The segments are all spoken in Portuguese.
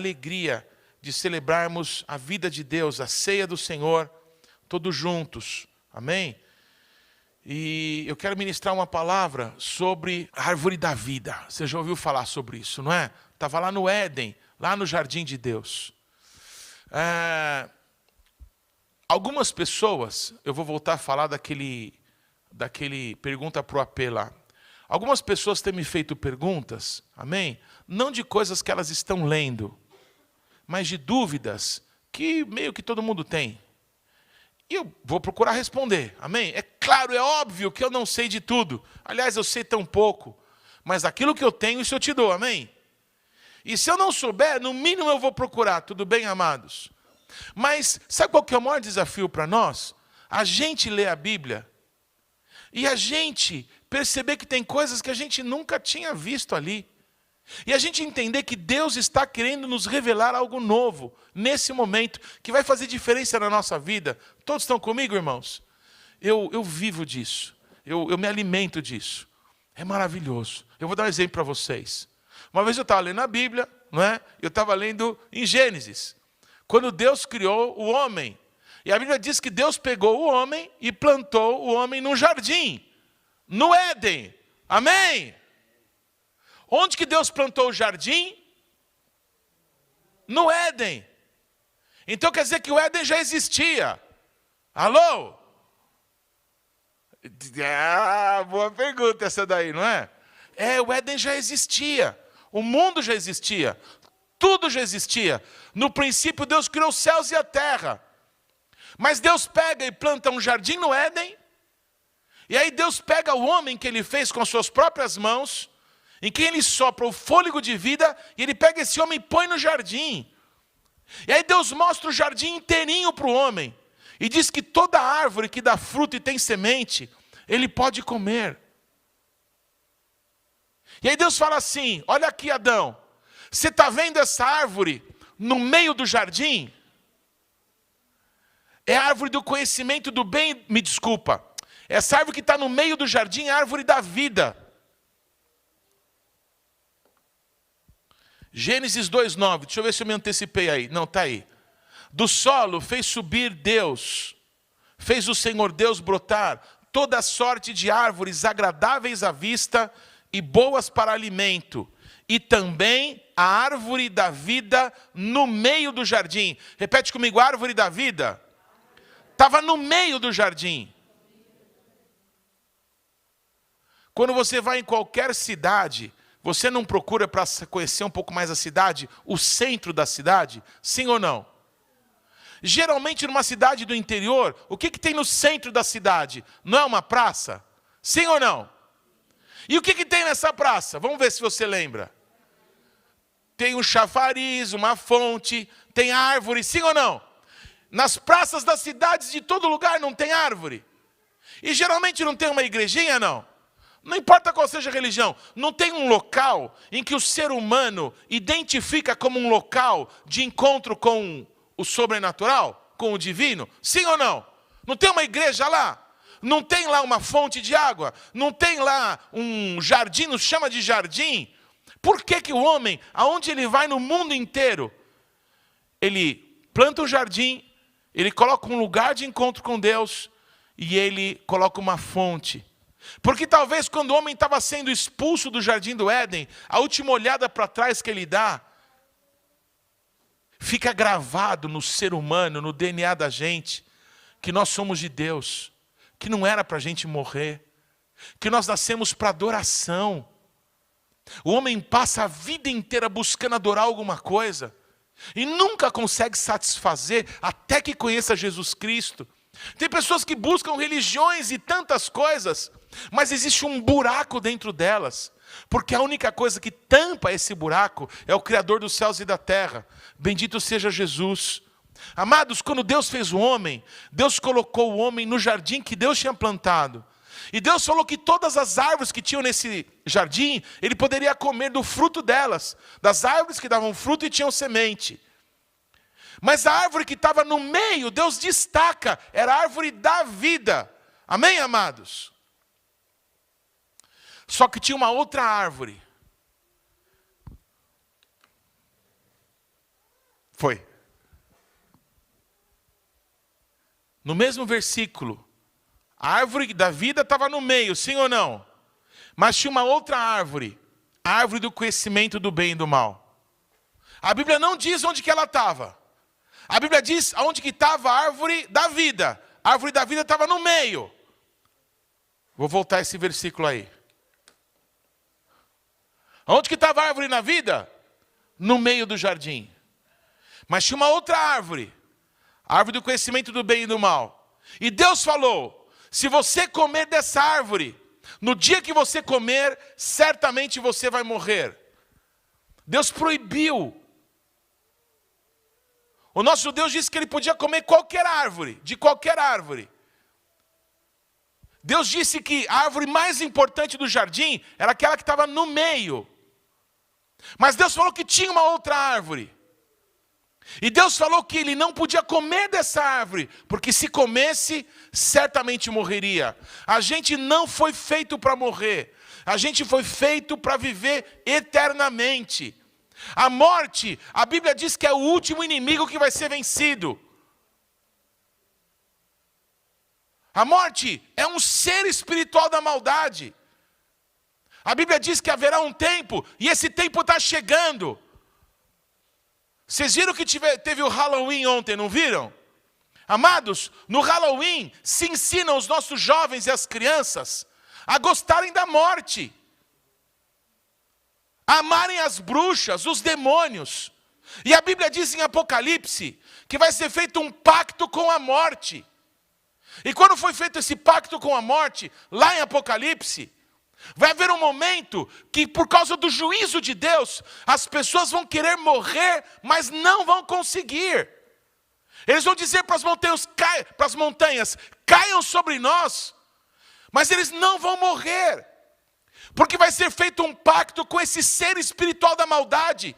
alegria de celebrarmos a vida de Deus, a ceia do Senhor, todos juntos. Amém? E eu quero ministrar uma palavra sobre a árvore da vida. Você já ouviu falar sobre isso, não é? Estava lá no Éden, lá no jardim de Deus. Algumas pessoas, eu vou voltar a falar daquele pergunta para o AP lá. Algumas pessoas têm me feito perguntas, amém? Não de coisas que elas estão lendo, mas de dúvidas que meio que todo mundo tem. E eu vou procurar responder, amém? É claro, é óbvio que eu não sei de tudo. Aliás, eu sei tão pouco. Mas aquilo que eu tenho, isso eu te dou, amém? E se eu não souber, no mínimo eu vou procurar, tudo bem, amados? Mas sabe qual que é o maior desafio para nós? A gente ler a Bíblia e a gente perceber que tem coisas que a gente nunca tinha visto ali. E a gente entender que Deus está querendo nos revelar algo novo, nesse momento, que vai fazer diferença na nossa vida. Todos estão comigo, irmãos? Eu vivo disso, eu me alimento disso. É maravilhoso. Eu vou dar um exemplo para vocês. Uma vez eu estava lendo a Bíblia, não é? Eu estava lendo em Gênesis, quando Deus criou o homem. E a Bíblia diz que Deus pegou o homem e plantou o homem num jardim, no Éden. Amém? Onde que Deus plantou o jardim? No Éden. Então quer dizer que o Éden já existia. Alô? Boa pergunta essa daí, não é? O Éden já existia. O mundo já existia. Tudo já existia. No princípio Deus criou os céus e a terra. Mas Deus pega e planta um jardim no Éden. E aí Deus pega o homem que ele fez com as suas próprias mãos, em quem ele sopra o fôlego de vida, e ele pega esse homem e põe no jardim. E aí Deus mostra o jardim inteirinho para o homem, e diz que toda árvore que dá fruto e tem semente, ele pode comer. E aí Deus fala assim, olha aqui, Adão, você está vendo essa árvore no meio do jardim? É a árvore do conhecimento do bem, me desculpa. Essa árvore que está no meio do jardim é a árvore da vida. Gênesis 2:9, deixa eu ver se eu me antecipei aí. Não, está aí. Do solo fez subir Deus, fez o Senhor Deus brotar toda sorte de árvores agradáveis à vista e boas para alimento. E também a árvore da vida no meio do jardim. Repete comigo, a árvore da vida estava no meio do jardim. Quando você vai em qualquer cidade, você não procura, para conhecer um pouco mais a cidade, o centro da cidade? Sim ou não? Geralmente numa cidade do interior, o que tem no centro da cidade? Não é uma praça? Sim ou não? E o que tem nessa praça? Vamos ver se você lembra. Tem um chafariz, uma fonte, tem árvore, sim ou não? Nas praças das cidades de todo lugar não tem árvore. E geralmente não tem uma igrejinha, não? Não importa qual seja a religião, não tem um local em que o ser humano identifica como um local de encontro com o sobrenatural, com o divino? Sim ou não? Não tem uma igreja lá? Não tem lá uma fonte de água? Não tem lá um jardim, nos chama de jardim? Por que o homem, aonde ele vai no mundo inteiro, ele planta um jardim, ele coloca um lugar de encontro com Deus e ele coloca uma fonte? Porque talvez quando o homem estava sendo expulso do jardim do Éden, a última olhada para trás que ele dá, fica gravado no ser humano, no DNA da gente, que nós somos de Deus, que não era para a gente morrer, que nós nascemos para adoração. O homem passa a vida inteira buscando adorar alguma coisa, e nunca consegue satisfazer até que conheça Jesus Cristo. Tem pessoas que buscam religiões e tantas coisas, mas existe um buraco dentro delas, porque a única coisa que tampa esse buraco é o Criador dos céus e da terra. Bendito seja Jesus. Amados, quando Deus fez o homem, Deus colocou o homem no jardim que Deus tinha plantado. E Deus falou que todas as árvores que tinham nesse jardim, ele poderia comer do fruto delas, das árvores que davam fruto e tinham semente. Mas a árvore que estava no meio, Deus destaca, era a árvore da vida. Amém, amados? Só que tinha uma outra árvore. Foi. No mesmo versículo, a árvore da vida estava no meio, sim ou não? Mas tinha uma outra árvore, a árvore do conhecimento do bem e do mal. A Bíblia não diz onde que ela estava. A Bíblia diz onde que estava a árvore da vida. A árvore da vida estava no meio. Vou voltar esse versículo aí. Onde que estava a árvore na vida? No meio do jardim. Mas tinha uma outra árvore, a árvore do conhecimento do bem e do mal. E Deus falou, se você comer dessa árvore, no dia que você comer, certamente você vai morrer. Deus proibiu. O nosso Deus disse que ele podia comer qualquer árvore, de qualquer árvore. Deus disse que a árvore mais importante do jardim era aquela que estava no meio. Mas Deus falou que tinha uma outra árvore. E Deus falou que ele não podia comer dessa árvore, porque se comesse, certamente morreria. A gente não foi feito para morrer. A gente foi feito para viver eternamente. A morte, a Bíblia diz que é o último inimigo que vai ser vencido. A morte é um ser espiritual da maldade. A Bíblia diz que haverá um tempo, e esse tempo está chegando. Vocês viram que teve o Halloween ontem, não viram? Amados, no Halloween se ensina os nossos jovens e as crianças a gostarem da morte. A amarem as bruxas, os demônios. E a Bíblia diz em Apocalipse que vai ser feito um pacto com a morte. E quando foi feito esse pacto com a morte, lá em Apocalipse, vai haver um momento que, por causa do juízo de Deus, as pessoas vão querer morrer, mas não vão conseguir. Eles vão dizer para as montanhas, caiam sobre nós, mas eles não vão morrer. Porque vai ser feito um pacto com esse ser espiritual da maldade,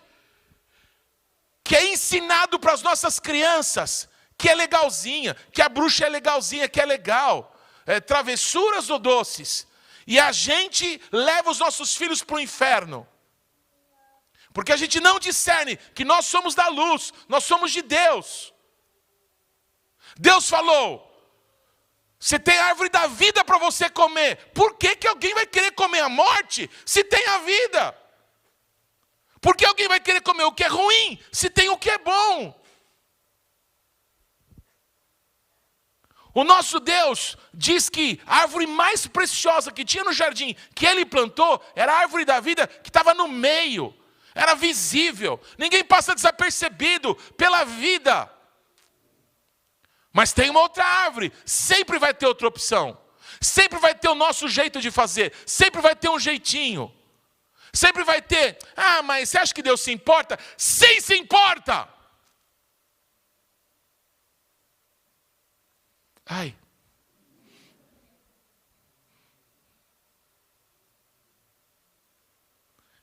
que é ensinado para as nossas crianças, que é legalzinha, que a bruxa é legalzinha, que é legal. Travessuras ou doces. E a gente leva os nossos filhos para o inferno. Porque a gente não discerne que nós somos da luz, nós somos de Deus. Deus falou, você tem a árvore da vida para você comer. Por que alguém vai querer comer a morte se tem a vida? Por que alguém vai querer comer o que é ruim se tem o que é bom? O nosso Deus diz que a árvore mais preciosa que tinha no jardim, que ele plantou, era a árvore da vida que estava no meio. Era visível. Ninguém passa desapercebido pela vida. Mas tem uma outra árvore. Sempre vai ter outra opção. Sempre vai ter o nosso jeito de fazer. Sempre vai ter um jeitinho. Sempre vai ter, mas você acha que Deus se importa? Sim, se importa! Ai.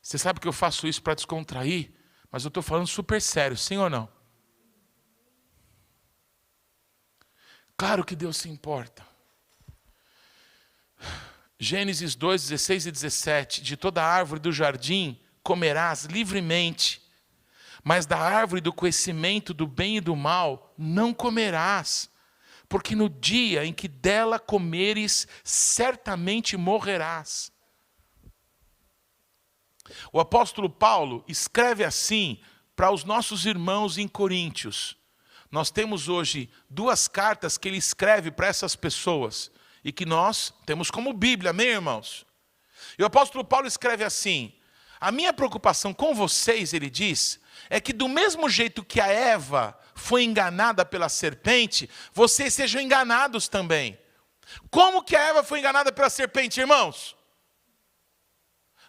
Você sabe que eu faço isso para descontrair, mas eu estou falando super sério, sim ou não? Claro que Deus se importa. Gênesis 2, 16 e 17. De toda árvore do jardim comerás livremente, mas da árvore do conhecimento do bem e do mal não comerás, porque no dia em que dela comeres, certamente morrerás. O apóstolo Paulo escreve assim para os nossos irmãos em Coríntios. Nós temos hoje 2 cartas que ele escreve para essas pessoas e que nós temos como Bíblia, amém, irmãos? E o apóstolo Paulo escreve assim: a minha preocupação com vocês, ele diz, é que do mesmo jeito que a Eva foi enganada pela serpente, vocês sejam enganados também. Como que a Eva foi enganada pela serpente, irmãos?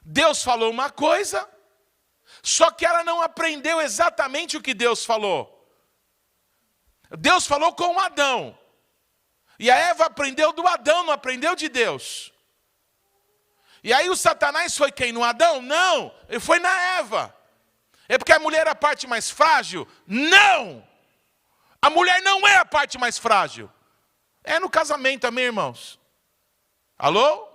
Deus falou uma coisa, só que ela não aprendeu exatamente o que Deus falou. Deus falou com Adão, e a Eva aprendeu do Adão, não aprendeu de Deus. E aí o Satanás foi quem? No Adão? Não, ele foi na Eva. É porque a mulher é a parte mais frágil? Não! A mulher não é a parte mais frágil. É no casamento, amém, irmãos? Alô?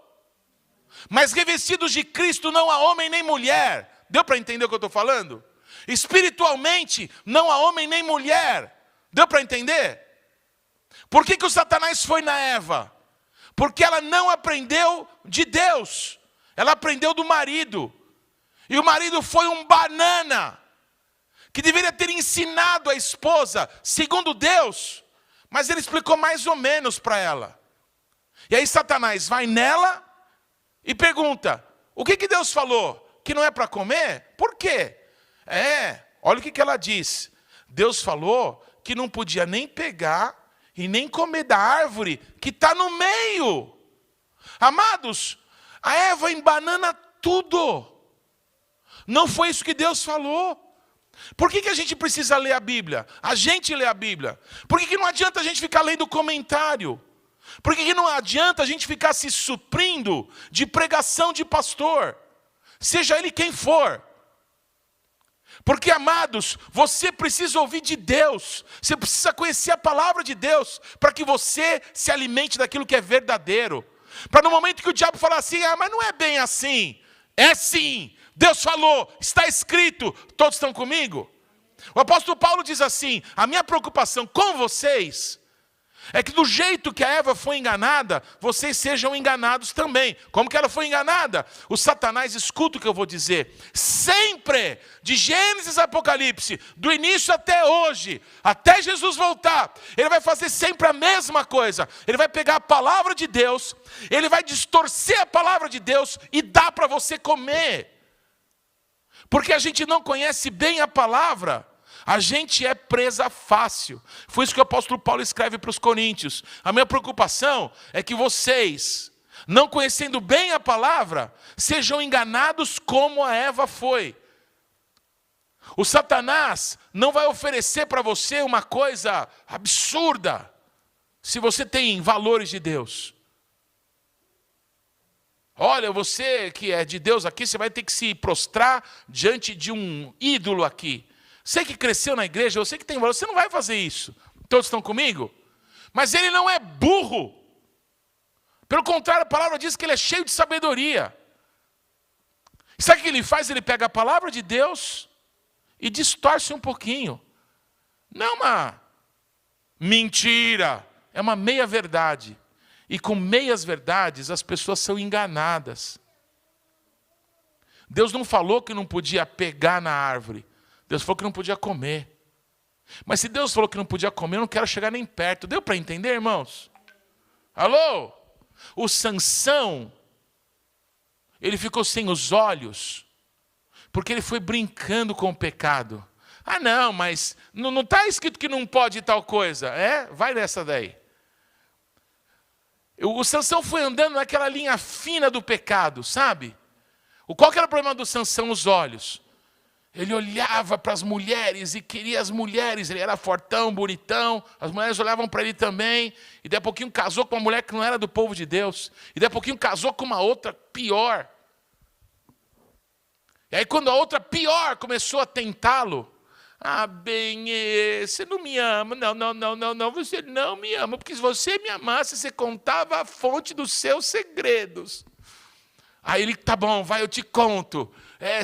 Mas revestidos de Cristo não há homem nem mulher. Deu para entender o que eu estou falando? Espiritualmente, não há homem nem mulher. Deu para entender? Por que o Satanás foi na Eva? Porque ela não aprendeu de Deus. Ela aprendeu do marido. E o marido foi um banana, que deveria ter ensinado a esposa, segundo Deus. Mas ele explicou mais ou menos para ela. E aí Satanás vai nela e pergunta, o que Deus falou? Que não é para comer? Por quê? Olha o que ela diz. Deus falou que não podia nem pegar e nem comer da árvore que está no meio. Amados, a Eva embanana tudo. Não foi isso que Deus falou. Por que a gente precisa ler a Bíblia? A gente lê a Bíblia. Por que não adianta a gente ficar lendo comentário? Por que não adianta a gente ficar se suprindo de pregação de pastor? Seja ele quem for. Porque, amados, você precisa ouvir de Deus. Você precisa conhecer a palavra de Deus, para que você se alimente daquilo que é verdadeiro. Para no momento que o diabo falar assim, mas não é bem assim. É sim. Deus falou, está escrito. Todos estão comigo? O apóstolo Paulo diz assim, a minha preocupação com vocês é que do jeito que a Eva foi enganada, vocês sejam enganados também. Como que ela foi enganada? O Satanás, escuta o que eu vou dizer, sempre, de Gênesis a Apocalipse, do início até hoje, até Jesus voltar, ele vai fazer sempre a mesma coisa. Ele vai pegar a palavra de Deus, ele vai distorcer a palavra de Deus e dar para você comer. Porque a gente não conhece bem a palavra, a gente é presa fácil. Foi isso que o apóstolo Paulo escreve para os coríntios. A minha preocupação é que vocês, não conhecendo bem a palavra, sejam enganados como a Eva foi. O Satanás não vai oferecer para você uma coisa absurda, se você tem valores de Deus. Olha, você que é de Deus aqui, você vai ter que se prostrar diante de um ídolo aqui. Você que cresceu na igreja, você que tem valor, você não vai fazer isso. Todos estão comigo? Mas ele não é burro. Pelo contrário, a palavra diz que ele é cheio de sabedoria. Sabe o que ele faz? Ele pega a palavra de Deus e distorce um pouquinho. Não é uma mentira, é uma meia-verdade. E com meias-verdades as pessoas são enganadas. Deus não falou que não podia pegar na árvore. Deus falou que não podia comer. Mas se Deus falou que não podia comer, eu não quero chegar nem perto. Deu para entender, irmãos? Alô? O Sansão, ele ficou sem os olhos, porque ele foi brincando com o pecado. Ah não, mas não está escrito que não pode tal coisa. Vai nessa daí. O Sansão foi andando naquela linha fina do pecado, sabe? Qual que era o problema do Sansão? Os olhos. Ele olhava para as mulheres e queria as mulheres. Ele era fortão, bonitão. As mulheres olhavam para ele também. E daí a pouquinho casou com uma mulher que não era do povo de Deus. E daí a pouquinho casou com uma outra pior. E aí quando a outra pior começou a tentá-lo. Você não me ama. Não, você não me ama. Porque se você me amasse, você contava a fonte dos seus segredos. Aí ele, tá bom, vai, eu te conto.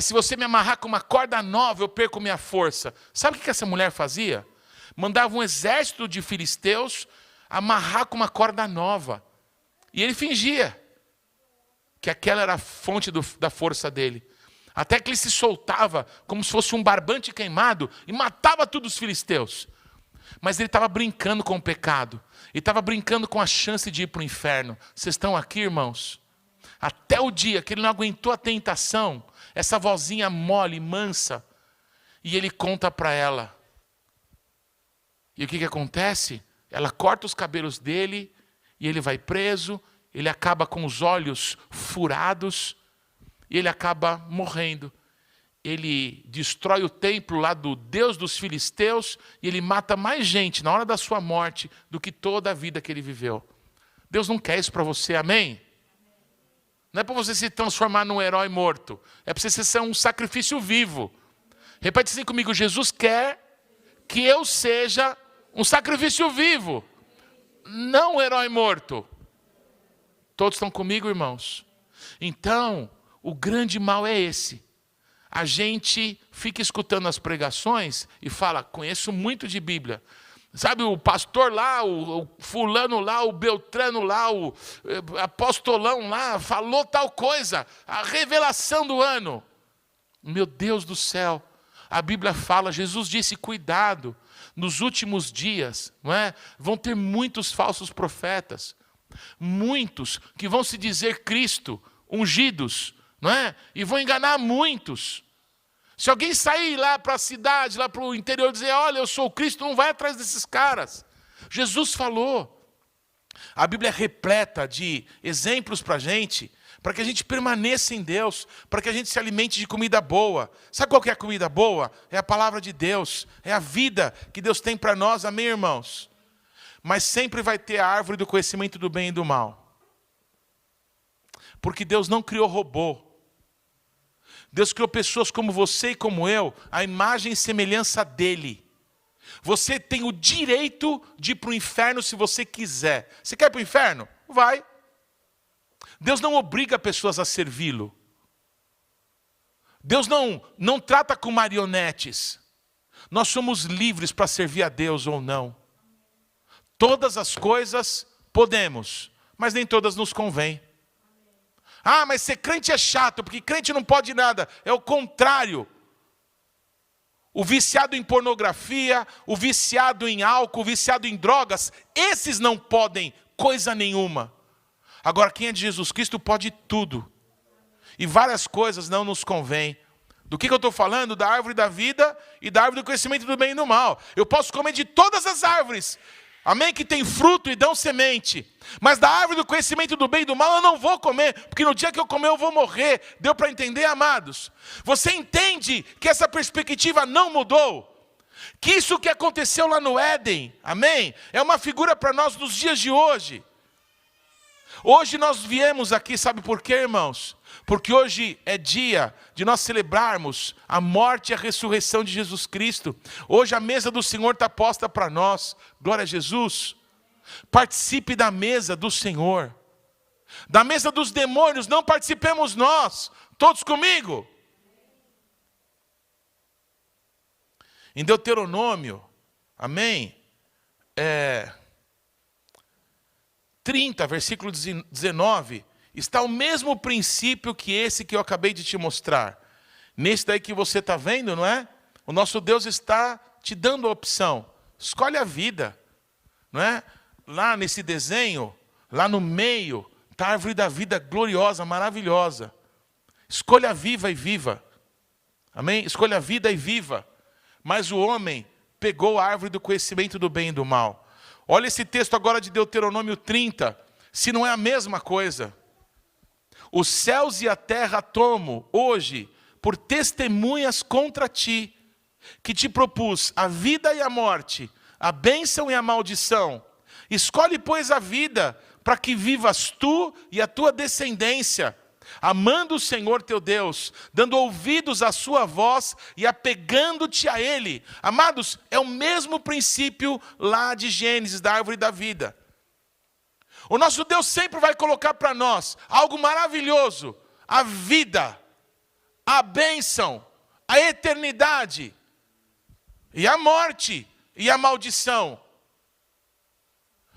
Se você me amarrar com uma corda nova, eu perco minha força. Sabe o que essa mulher fazia? Mandava um exército de filisteus amarrar com uma corda nova. E ele fingia que aquela era a fonte da força dele. Até que ele se soltava como se fosse um barbante queimado e matava todos os filisteus. Mas ele estava brincando com o pecado. Ele estava brincando com a chance de ir para o inferno. Vocês estão aqui, irmãos? Até o dia que ele não aguentou a tentação, essa vozinha mole, mansa, e ele conta para ela. E o que acontece? Ela corta os cabelos dele, e ele vai preso, ele acaba com os olhos furados, e ele acaba morrendo. Ele destrói o templo lá do Deus dos filisteus, e ele mata mais gente na hora da sua morte do que toda a vida que ele viveu. Deus não quer isso para você, amém? Não é para você se transformar num herói morto. É para você ser um sacrifício vivo. Repete assim comigo. Jesus quer que eu seja um sacrifício vivo. Não um herói morto. Todos estão comigo, irmãos? Então, o grande mal é esse. a gente fica escutando as pregações e fala, conheço muito de Bíblia. Sabe, o pastor lá, o fulano lá, o Beltrano lá, o apostolão lá, falou tal coisa, a revelação do ano. Meu Deus do céu, a Bíblia fala, Jesus disse, cuidado, nos últimos dias, não é? Vão ter muitos falsos profetas, muitos que vão se dizer Cristo, ungidos, não é? E vão enganar muitos. Se alguém sair lá para a cidade, lá para o interior e dizer, olha, eu sou o Cristo, não vai atrás desses caras. Jesus falou. A Bíblia é repleta de exemplos para que a gente permaneça em Deus, para que a gente se alimente de comida boa. Sabe qual que é a comida boa? É a palavra de Deus, é a vida que Deus tem para nós, amém, irmãos? Mas sempre vai ter a árvore do conhecimento do bem e do mal. Porque Deus não criou robô. Deus criou pessoas como você e como eu, a imagem e semelhança dele. Você tem o direito de ir para o inferno se você quiser. Você quer ir para o inferno? Vai. Deus não obriga pessoas a servi-lo. Deus não trata com marionetes. Nós somos livres para servir a Deus ou não. Todas as coisas podemos, mas nem todas nos convêm. Ah, mas ser crente é chato, porque crente não pode nada. É o contrário. O viciado em pornografia, o viciado em álcool, o viciado em drogas, esses não podem coisa nenhuma. Agora, quem é de Jesus Cristo pode tudo. E várias coisas não nos convêm. Do que eu estou falando? Da árvore da vida e da árvore do conhecimento do bem e do mal. Eu posso comer de todas as árvores. Amém? Que tem fruto e dão semente. Mas da árvore do conhecimento do bem e do mal eu não vou comer, porque no dia que eu comer eu vou morrer. Deu para entender, amados? Você entende que essa perspectiva não mudou? Que isso que aconteceu lá no Éden, amém? É uma figura para nós nos dias de hoje. Hoje nós viemos aqui, sabe por quê, irmãos? Porque hoje é dia de nós celebrarmos a morte e a ressurreição de Jesus Cristo. Hoje a mesa do Senhor está posta para nós. Glória a Jesus. Participe da mesa do Senhor. Da mesa dos demônios não participemos nós. Todos comigo? Em Deuteronômio, amém? 30, versículo 19, está o mesmo princípio que esse que eu acabei de te mostrar. Nesse daí que você está vendo, não é? O nosso Deus está te dando a opção. Escolhe a vida, não é? Lá nesse desenho, lá no meio, está a árvore da vida gloriosa, maravilhosa. Escolha viva e viva. Amém? Escolha a vida e viva. Mas o homem pegou a árvore do conhecimento do bem e do mal. Olha esse texto agora de Deuteronômio 30, se não é a mesma coisa. Os céus e a terra tomo hoje por testemunhas contra ti, que te propus a vida e a morte, a bênção e a maldição. Escolhe, pois, a vida, para que vivas tu e a tua descendência, amando o Senhor teu Deus, dando ouvidos à sua voz e apegando-te a Ele. Amados, é o mesmo princípio lá de Gênesis, da árvore da vida. O nosso Deus sempre vai colocar para nós algo maravilhoso, a vida, a bênção, a eternidade, e a morte e a maldição.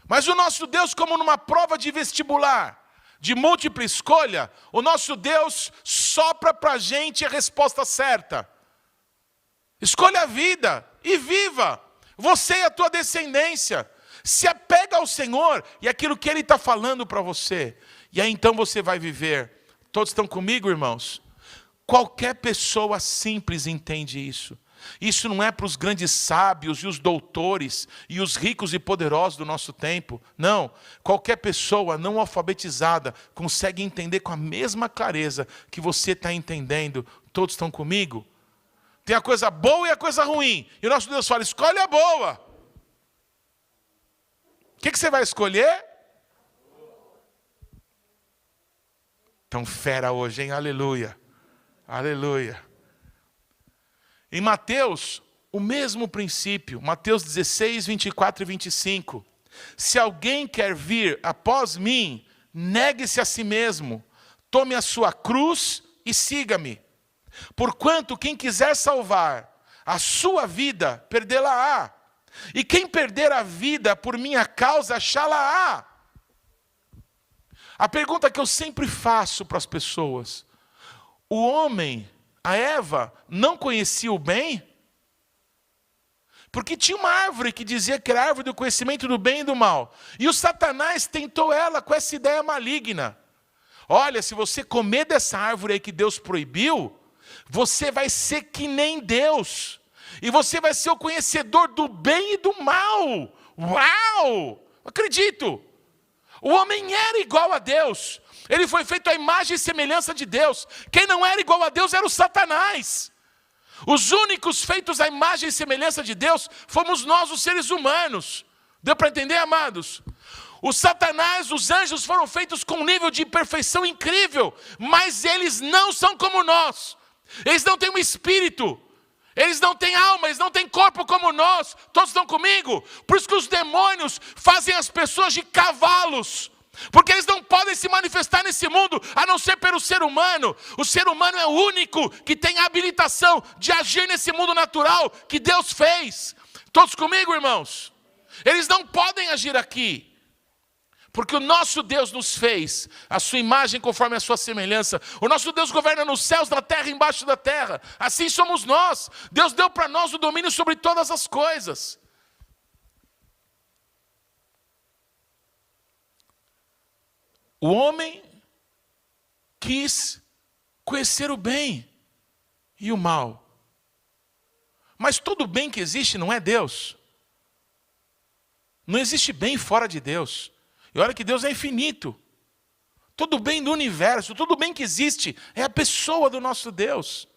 Mas o nosso Deus, como numa prova de vestibular, de múltipla escolha, o nosso Deus sopra para a gente a resposta certa. Escolha a vida e viva. Você e a tua descendência. Se apega ao Senhor e aquilo que Ele está falando para você. E aí então você vai viver. Todos estão comigo, irmãos? Qualquer pessoa simples entende isso. Isso não é para os grandes sábios e os doutores e os ricos e poderosos do nosso tempo. Não, qualquer pessoa não alfabetizada consegue entender com a mesma clareza que você está entendendo. Todos estão comigo? Tem a coisa boa e a coisa ruim. E o nosso Deus fala, escolhe a boa. O que você vai escolher? Tão fera hoje, hein? Aleluia. Aleluia. Em Mateus, o mesmo princípio. Mateus 16, 24 e 25. Se alguém quer vir após mim, negue-se a si mesmo. Tome a sua cruz e siga-me. Porquanto quem quiser salvar a sua vida, perdê-la-á. E quem perder a vida por minha causa, achá-la-á. A pergunta que eu sempre faço para as pessoas: o homem, a Eva, não conhecia o bem? Porque tinha uma árvore que dizia que era a árvore do conhecimento do bem e do mal. E o Satanás tentou ela com essa ideia maligna. Olha, se você comer dessa árvore aí que Deus proibiu, você vai ser que nem Deus. E você vai ser o conhecedor do bem e do mal. Uau! Acredito! O homem era igual a Deus. Ele foi feito à imagem e semelhança de Deus. Quem não era igual a Deus era o Satanás. Os únicos feitos à imagem e semelhança de Deus fomos nós, os seres humanos. Deu para entender, amados? O Satanás, os anjos foram feitos com um nível de perfeição incrível, mas eles não são como nós. Eles não têm um espírito, eles não têm alma, eles não têm corpo como nós. Todos estão comigo? Por isso que os demônios fazem as pessoas de cavalos. Porque eles não podem se manifestar nesse mundo, a não ser pelo ser humano. O ser humano é o único que tem a habilitação de agir nesse mundo natural que Deus fez. Todos comigo, irmãos? Eles não podem agir aqui. Porque o nosso Deus nos fez a sua imagem conforme a sua semelhança. O nosso Deus governa nos céus, na terra e embaixo da terra. Assim somos nós. Deus deu para nós o domínio sobre todas as coisas. O homem quis conhecer o bem e o mal. Mas todo bem que existe não é Deus. Não existe bem fora de Deus. E olha que Deus é infinito. Todo bem do universo, todo bem que existe é a pessoa do nosso Deus.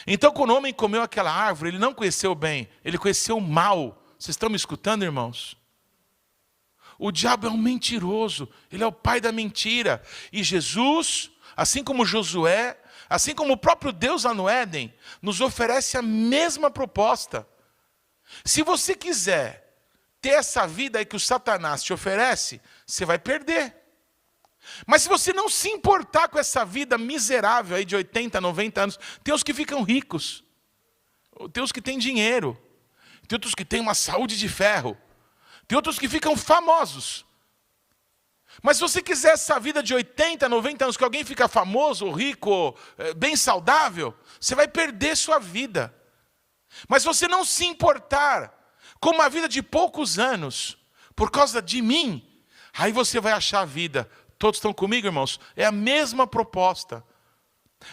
Então, quando o homem comeu aquela árvore, ele não conheceu o bem, ele conheceu o mal. Vocês estão me escutando, irmãos? O diabo é um mentiroso, ele é o pai da mentira. E Jesus, assim como Josué, assim como o próprio Deus lá no Éden, nos oferece a mesma proposta. Se você quiser ter essa vida aí que o Satanás te oferece, você vai perder. Mas se você não se importar com essa vida miserável aí de 80, 90 anos, tem os que ficam ricos, tem os que têm dinheiro, tem outros que têm uma saúde de ferro, tem outros que ficam famosos. Mas se você quiser essa vida de 80, 90 anos, que alguém fica famoso, rico, bem saudável, você vai perder sua vida. Mas se você não se importar com uma vida de poucos anos, por causa de mim, aí você vai achar a vida. Todos estão comigo, irmãos? É a mesma proposta.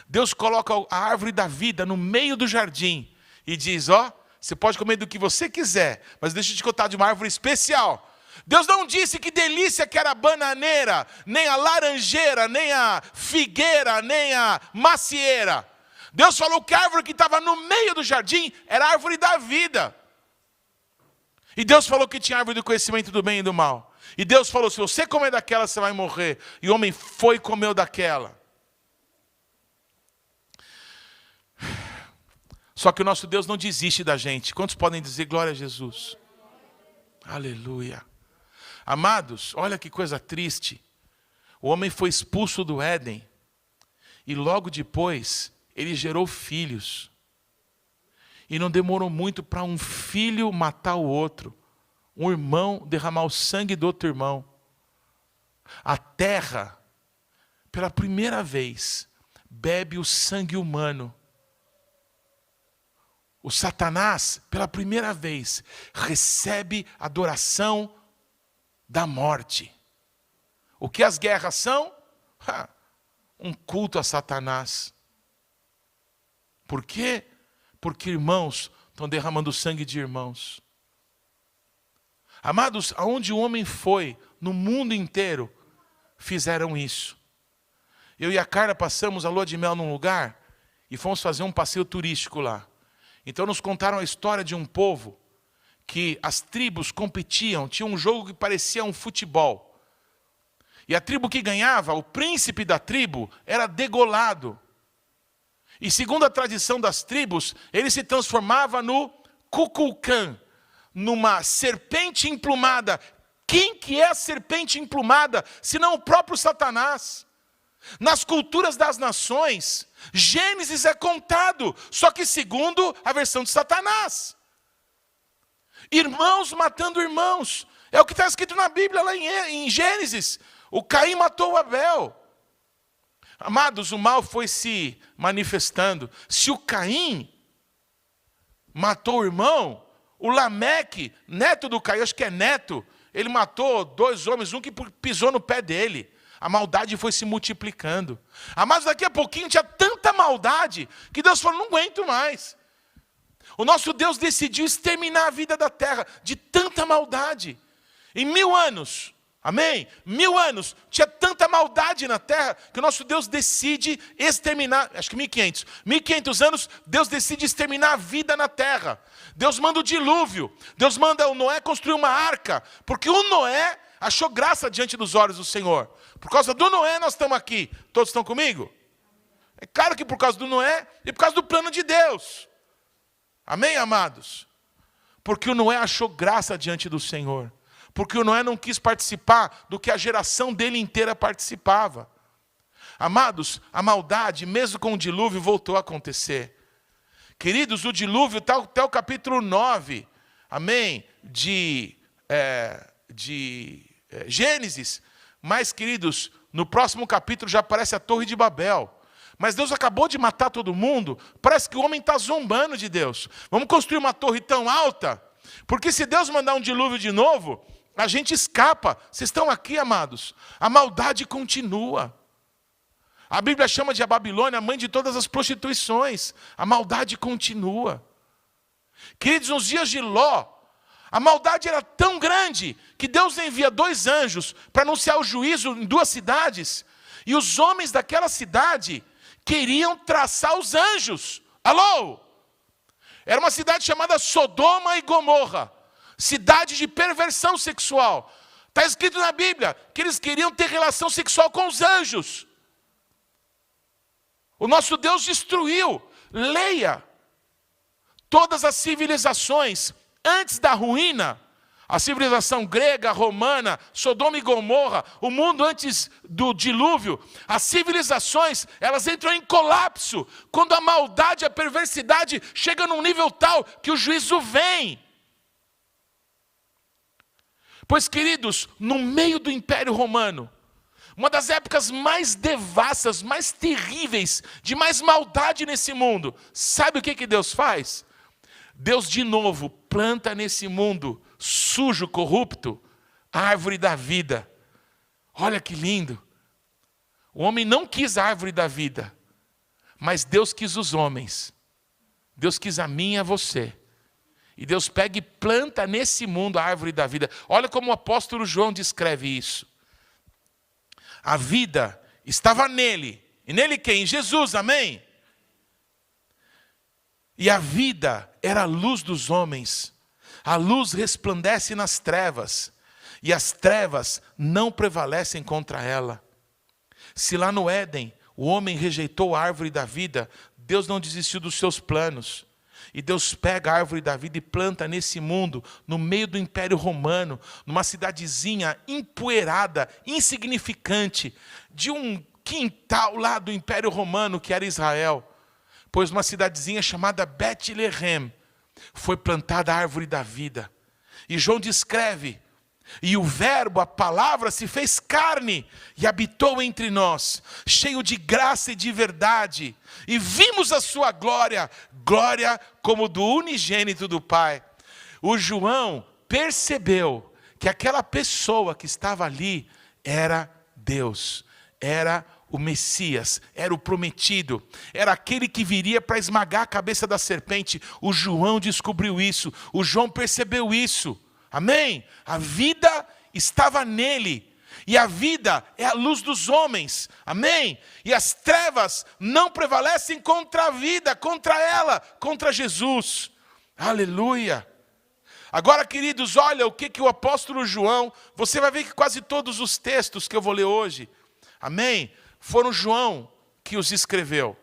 Deus coloca a árvore da vida no meio do jardim e diz, ó, você pode comer do que você quiser, mas deixa eu te contar de uma árvore especial. Deus não disse que delícia que era a bananeira, nem a laranjeira, nem a figueira, nem a macieira. Deus falou que a árvore que estava no meio do jardim era a árvore da vida. E Deus falou que tinha árvore do conhecimento do bem e do mal. E Deus falou, se você comer daquela, você vai morrer. E o homem foi e comeu daquela. Só que o nosso Deus não desiste da gente. Quantos podem dizer glória a Jesus? Aleluia. Amados, olha que coisa triste. O homem foi expulso do Éden. E logo depois, ele gerou filhos. E não demorou muito para um filho matar o outro. Um irmão derramar o sangue do outro irmão. A terra, pela primeira vez, bebe o sangue humano. O Satanás, pela primeira vez, recebe adoração da morte. O que as guerras são? Um culto a Satanás. Por quê? Porque irmãos estão derramando sangue de irmãos. Amados, aonde o homem foi, no mundo inteiro, fizeram isso. Eu e a Carla passamos a lua de mel num lugar e fomos fazer um passeio turístico lá. Então nos contaram a história de um povo que as tribos competiam, tinha um jogo que parecia um futebol. E a tribo que ganhava, o príncipe da tribo, era degolado. E segundo a tradição das tribos, ele se transformava no Kukulkan, numa serpente emplumada. Quem que é a serpente emplumada, senão o próprio Satanás? Nas culturas das nações, Gênesis é contado, só que segundo a versão de Satanás. Irmãos matando irmãos. É o que está escrito na Bíblia, lá em Gênesis. O Caim matou o Abel. Amados, o mal foi se manifestando. Se o Caim matou o irmão, o Lameque, neto do Caim, acho que é neto, ele matou 2 homens, um que pisou no pé dele. A maldade foi se multiplicando. Amados, daqui a pouquinho tinha tanta maldade que Deus falou, não aguento mais. O nosso Deus decidiu exterminar a vida da terra de tanta maldade. Em 1000 anos, amém? 1000 anos, tinha tanta maldade na terra que o nosso Deus decide exterminar, acho que 1500. 1500 anos, Deus decide exterminar a vida na terra. Deus manda o dilúvio. Deus manda o Noé construir uma arca, porque o Noé achou graça diante dos olhos do Senhor. Por causa do Noé nós estamos aqui. Todos estão comigo? É claro que por causa do Noé e por causa do plano de Deus. Amém, amados? Porque o Noé achou graça diante do Senhor. Porque o Noé não quis participar do que a geração dele inteira participava. Amados, a maldade, mesmo com o dilúvio, voltou a acontecer. Queridos, o dilúvio está até o capítulo 9, amém? De Gênesis. Mas, queridos, no próximo capítulo já aparece a Torre de Babel. Mas Deus acabou de matar todo mundo. Parece que o homem está zombando de Deus. Vamos construir uma torre tão alta? Porque se Deus mandar um dilúvio de novo, a gente escapa. Vocês estão aqui, amados? A maldade continua. A Bíblia chama de a Babilônia a mãe de todas as prostituições. A maldade continua. Queridos, nos dias de Ló, a maldade era tão grande que Deus envia 2 anjos para anunciar o juízo em 2 cidades. E os homens daquela cidade queriam traçar os anjos. Alô? Era uma cidade chamada Sodoma e Gomorra. Cidade de perversão sexual. Está escrito na Bíblia que eles queriam ter relação sexual com os anjos. O nosso Deus destruiu. Leia. Todas as civilizações antes da ruína, a civilização grega, romana, Sodoma e Gomorra, o mundo antes do dilúvio, as civilizações, elas entram em colapso quando a maldade, a perversidade chega num nível tal que o juízo vem. Pois, queridos, no meio do Império Romano, uma das épocas mais devassas, mais terríveis, de mais maldade nesse mundo, sabe o que Deus faz? Deus de novo planta nesse mundo sujo, corrupto, a árvore da vida. Olha que lindo. O homem não quis a árvore da vida, mas Deus quis os homens. Deus quis a mim e a você. E Deus pega e planta nesse mundo a árvore da vida. Olha como o apóstolo João descreve isso. A vida estava nele. E nele quem? Jesus, amém? E a vida era a luz dos homens. A luz resplandece nas trevas. E as trevas não prevalecem contra ela. Se lá no Éden o homem rejeitou a árvore da vida, Deus não desistiu dos seus planos. E Deus pega a árvore da vida e planta nesse mundo, no meio do Império Romano, numa cidadezinha empoeirada, insignificante, de um quintal lá do Império Romano, que era Israel. Pois uma cidadezinha chamada Betlehem foi plantada a árvore da vida. E João descreve, e o verbo, a palavra, se fez carne e habitou entre nós, cheio de graça e de verdade. E vimos a sua glória, glória como do unigênito do Pai. O João percebeu que aquela pessoa que estava ali era Deus, era o Messias, era o prometido, era aquele que viria para esmagar a cabeça da serpente. O João descobriu isso, o João percebeu isso, amém? A vida estava nele, e a vida é a luz dos homens, amém? E as trevas não prevalecem contra a vida, contra ela, contra Jesus, aleluia. Agora, queridos, olha o que o apóstolo João, você vai ver que quase todos os textos que eu vou ler hoje, amém? Foram João que os escreveu.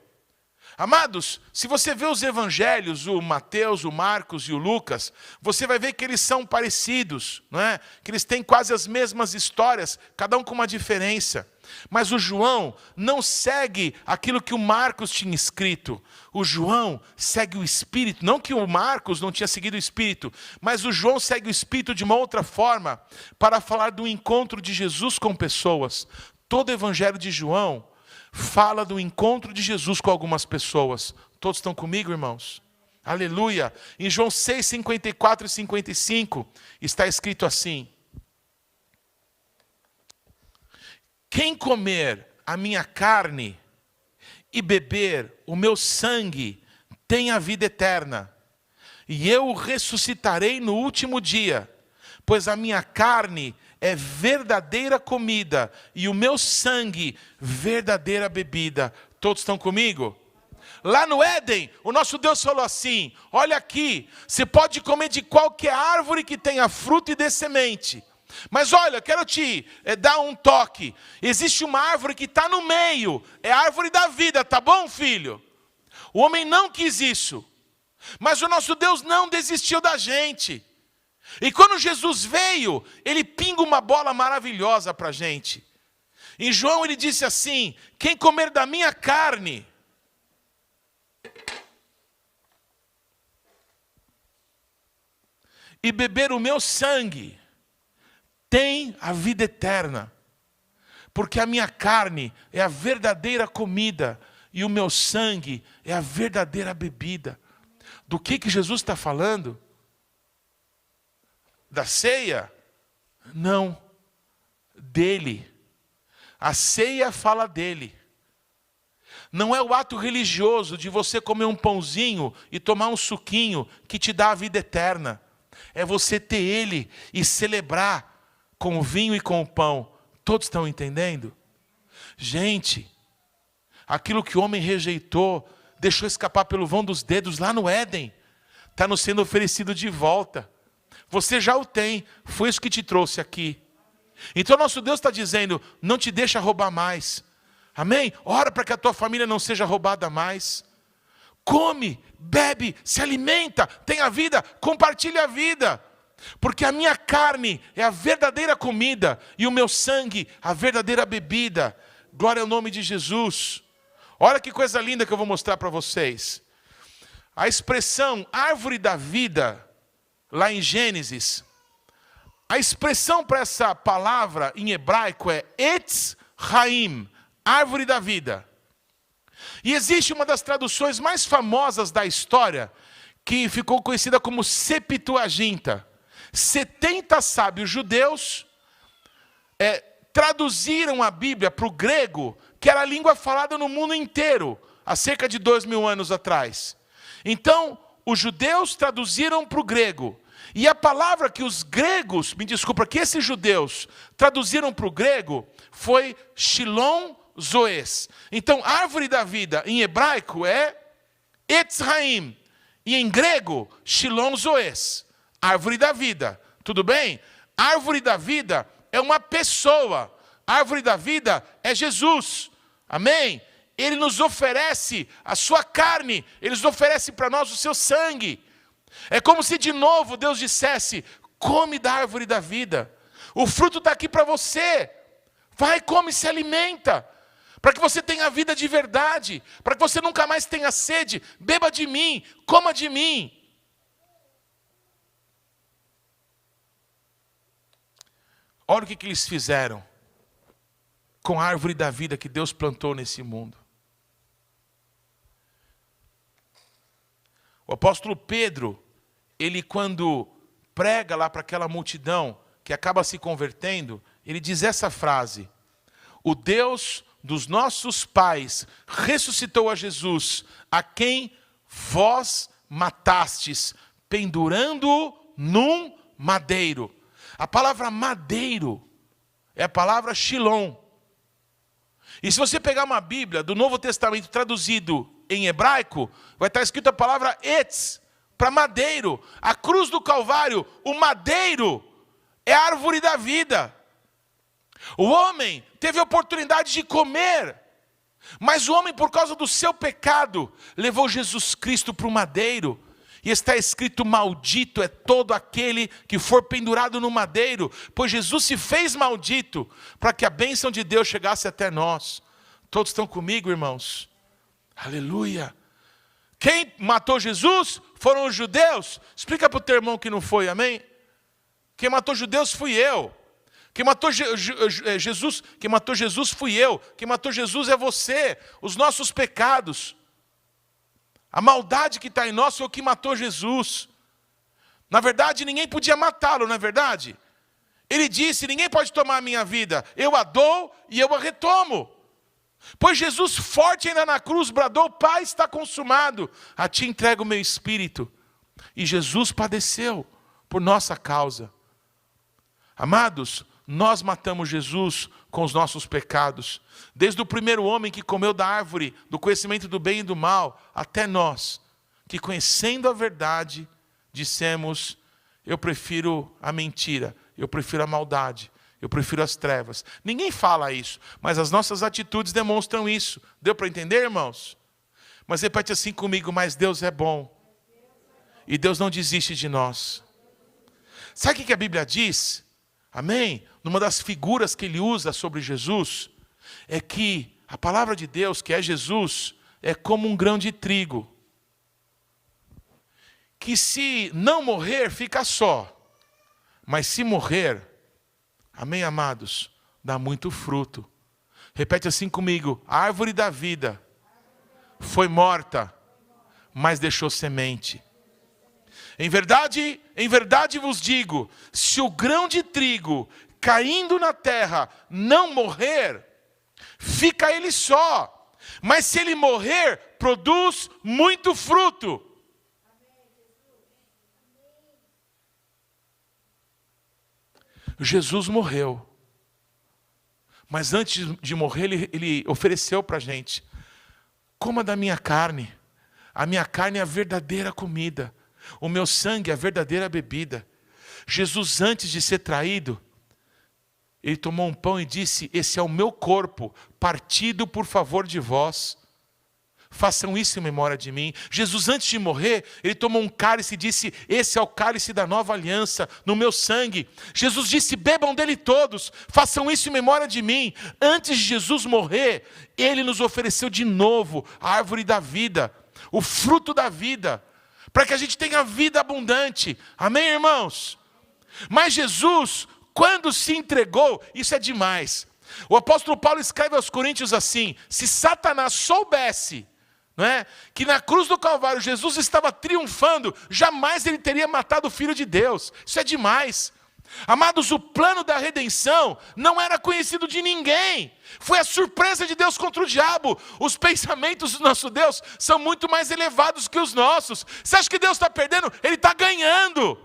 Amados, se você vê os evangelhos, o Mateus, o Marcos e o Lucas, você vai ver que eles são parecidos, não é? Que eles têm quase as mesmas histórias, cada um com uma diferença. Mas o João não segue aquilo que o Marcos tinha escrito. O João segue o Espírito. Não que o Marcos não tinha seguido o Espírito, mas o João segue o Espírito de uma outra forma para falar do encontro de Jesus com pessoas. Todo o evangelho de João fala do encontro de Jesus com algumas pessoas. Todos estão comigo, irmãos? Aleluia! Em João 6, 54 e 55, está escrito assim: quem comer a minha carne e beber o meu sangue tem a vida eterna, e eu o ressuscitarei no último dia, pois a minha carne é verdadeira comida, e o meu sangue, verdadeira bebida. Todos estão comigo? Lá no Éden, o nosso Deus falou assim: olha aqui, você pode comer de qualquer árvore que tenha fruto e dê semente. Mas olha, quero te dar um toque. Existe uma árvore que está no meio, é a árvore da vida, tá bom, filho? O homem não quis isso, mas o nosso Deus não desistiu da gente. E quando Jesus veio, ele pinga uma bola maravilhosa para a gente. Em João ele disse assim: quem comer da minha carne e beber o meu sangue tem a vida eterna, porque a minha carne é a verdadeira comida e o meu sangue é a verdadeira bebida. Do que Jesus está falando? Da ceia? Não, dele. A ceia fala dele. Não é o ato religioso de você comer um pãozinho e tomar um suquinho que te dá a vida eterna. É você ter ele e celebrar com o vinho e com o pão. Todos estão entendendo? Gente, aquilo que o homem rejeitou, deixou escapar pelo vão dos dedos lá no Éden, está nos sendo oferecido de volta. Você já o tem, foi isso que te trouxe aqui. Então nosso Deus está dizendo: não te deixa roubar mais. Amém? Ora para que a tua família não seja roubada mais. Come, bebe, se alimenta, tem a vida, compartilha a vida. Porque a minha carne é a verdadeira comida e o meu sangue a verdadeira bebida. Glória ao nome de Jesus. Olha que coisa linda que eu vou mostrar para vocês. A expressão árvore da vida, lá em Gênesis, a expressão para essa palavra em hebraico é Etz Haim, árvore da vida. E existe uma das traduções mais famosas da história, que ficou conhecida como Septuaginta. 70 sábios judeus traduziram a Bíblia para o grego, que era a língua falada no mundo inteiro, há cerca de 2000 anos atrás. Então, os judeus traduziram para o grego. E a palavra que os gregos, me desculpa, que esses judeus traduziram para o grego foi Shalom Zoes. Então, árvore da vida em hebraico é Etz Haim. E em grego, Shalom Zoes. Árvore da vida. Tudo bem? Árvore da vida é uma pessoa. Árvore da vida é Jesus. Amém? Ele nos oferece a sua carne. Ele nos oferece para nós o seu sangue. É como se de novo Deus dissesse: come da árvore da vida. O fruto está aqui para você. Vai, come, se alimenta. Para que você tenha vida de verdade. Para que você nunca mais tenha sede. Beba de mim, coma de mim. Olha o que eles fizeram com a árvore da vida que Deus plantou nesse mundo. O apóstolo Pedro, ele quando prega lá para aquela multidão que acaba se convertendo, ele diz essa frase: o Deus dos nossos pais ressuscitou a Jesus, a quem vós matastes, pendurando-o num madeiro. A palavra madeiro é a palavra Shilom. E se você pegar uma Bíblia do Novo Testamento traduzido em hebraico, vai estar escrito a palavra etz, para madeiro. A cruz do Calvário, o madeiro, é a árvore da vida. O homem teve a oportunidade de comer Mas o homem, por causa do seu pecado, levou Jesus Cristo para o madeiro. E está escrito: maldito é todo aquele que for pendurado no madeiro. Pois Jesus se fez maldito para que a bênção de Deus chegasse até nós. Todos estão comigo, irmãos? Aleluia. Quem matou Jesus foram os judeus. Explica para o teu irmão que não foi, amém? Quem matou judeus fui eu. Quem matou Jesus fui eu. Quem matou Jesus é você. Os nossos pecados. A maldade que está em nós foi o que matou Jesus. Na verdade, ninguém podia matá-lo, não é verdade? Ele disse: ninguém pode tomar a minha vida. Eu a dou e eu a retomo. Pois Jesus, forte ainda na cruz, bradou: Pai, está consumado. A ti entrego o meu espírito. E Jesus padeceu por nossa causa. Amados, nós matamos Jesus com os nossos pecados. Desde o primeiro homem que comeu da árvore do conhecimento do bem e do mal, até nós, que conhecendo a verdade, dissemos: eu prefiro a mentira, eu prefiro a maldade, eu prefiro as trevas. Ninguém fala isso, mas as nossas atitudes demonstram isso. Deu para entender, irmãos? Mas repete assim comigo: mas Deus é bom. E Deus não desiste de nós. Sabe o que a Bíblia diz? Amém? Numa das figuras que ele usa sobre Jesus, é que a palavra de Deus, que é Jesus, é como um grão de trigo, que se não morrer, fica só. Mas se morrer, amém, amados, dá muito fruto. Repete assim comigo: a árvore da vida foi morta, mas deixou semente. Em verdade vos digo, se o grão de trigo caindo na terra não morrer, fica ele só. Mas se ele morrer, produz muito fruto. Jesus morreu. Mas antes de morrer, ele ofereceu para a gente: coma da minha carne. A minha carne é a verdadeira comida. O meu sangue é a verdadeira bebida. Jesus, antes de ser traído, ele tomou um pão e disse: esse é o meu corpo, partido por favor de vós. Façam isso em memória de mim. Jesus, antes de morrer, ele tomou um cálice e disse: esse é o cálice da nova aliança, no meu sangue. Jesus disse: bebam dele todos, façam isso em memória de mim. Antes de Jesus morrer, ele nos ofereceu de novo a árvore da vida, o fruto da vida, para que a gente tenha vida abundante. Amém, irmãos? Mas Jesus, quando se entregou, isso é demais. O apóstolo Paulo escreve aos Coríntios assim: se Satanás soubesse, não é, que na cruz do Calvário Jesus estava triunfando, jamais ele teria matado o Filho de Deus. Isso é demais. Amados, o plano da redenção não era conhecido de ninguém. Foi a surpresa de Deus contra o diabo. Os pensamentos do nosso Deus são muito mais elevados que os nossos. Você acha que Deus está perdendo? Ele está ganhando.